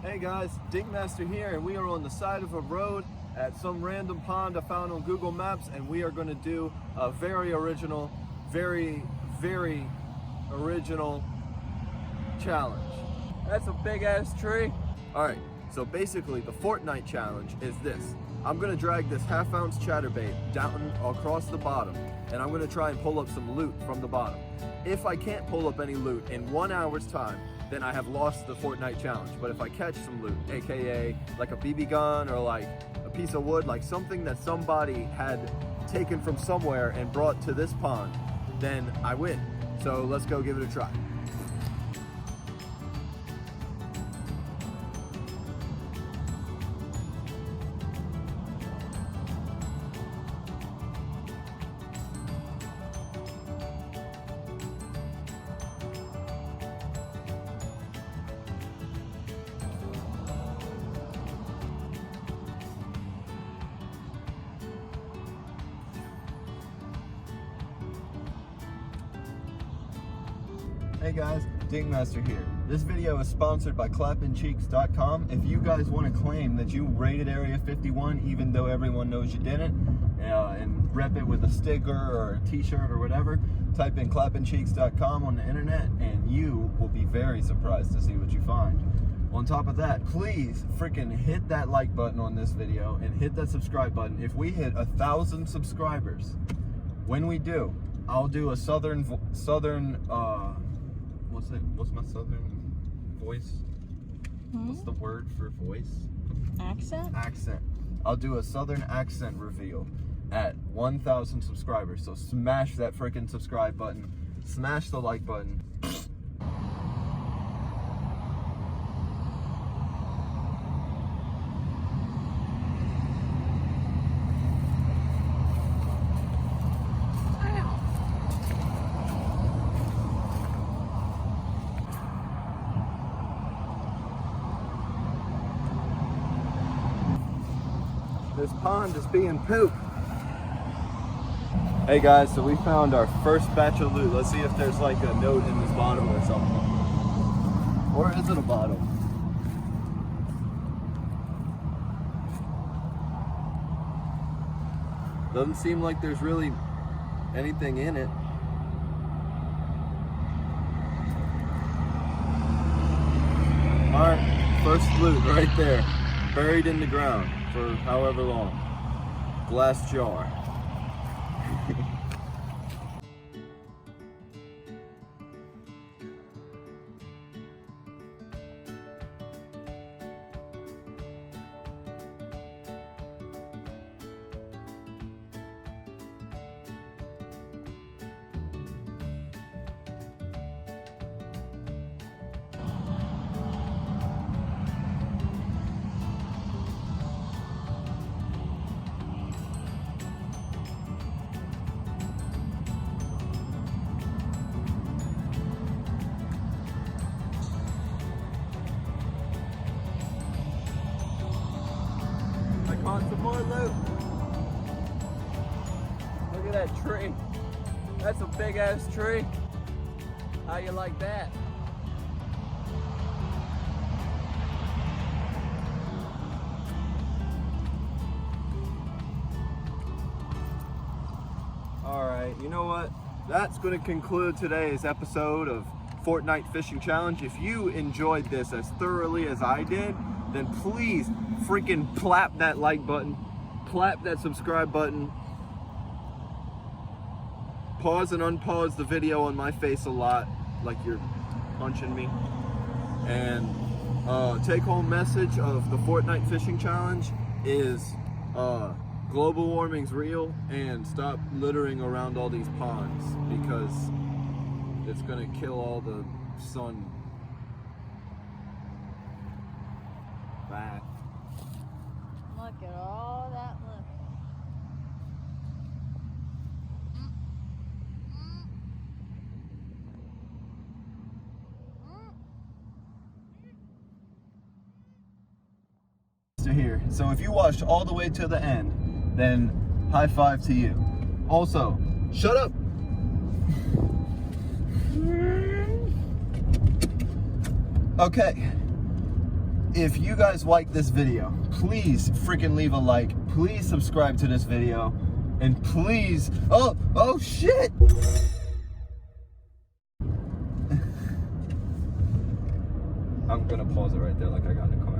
Hey guys, Dinkmaster here, and we are on the side of a road at some random pond I found on Google Maps, and we are going to do a very original challenge. That's a big ass tree. Alright, so basically the Fortnite challenge is this. I'm going to drag this half-ounce chatterbait down across the bottom, and I'm going to try and pull up some loot from the bottom. If I can't pull up any loot in 1 hour's time, then I have lost the Fortnite challenge. But if I catch some loot, aka like a BB gun or like a piece of wood, like something that somebody had taken from somewhere and brought to this pond, then I win. So let's go give it a try. Hey guys, Dinkmaster here. This video is sponsored by clappincheeks.com. If you guys want to claim that you raided Area 51 even though everyone knows you didn't, and rep it with a sticker or a t-shirt or whatever, type in clappincheeks.com on the internet and you will be very surprised to see what you find. On top of that, please freaking hit that like button on this video and hit that subscribe button. If we hit 1,000 subscribers, when we do, I'll do a southern what's my southern voice? What's the word for voice? Accent? Accent. I'll do a southern accent reveal at 1,000 subscribers. So smash that freaking subscribe button. Smash the like button. This pond is being pooped. Hey guys, so we found our first batch of loot. Let's see if there's like a note in this bottom or something. Or is it a bottom? Doesn't seem like there's really anything in it. Alright, first loot right there. Buried in the ground for however long. Glass jar. Some more loot. Look at that tree. That's a big ass tree. How you like that? Alright, you know what? That's going to conclude today's episode of Fortnite Fishing Challenge. If you enjoyed this as thoroughly as I did, then please freaking clap that like button, clap that subscribe button, pause and unpause the video on my face a lot, like you're punching me. And take home message of the Fortnite Fishing Challenge is global warming's real, and stop littering around all these ponds because it's gonna kill all the sun. Bye. Look at all that litter. Here. So if you watched all the way to the end, then high five to you. Also, shut up. Okay. if you guys like this video, please freaking leave a like. Please subscribe to this video. And please, oh shit! I'm gonna pause it right there like I got in a car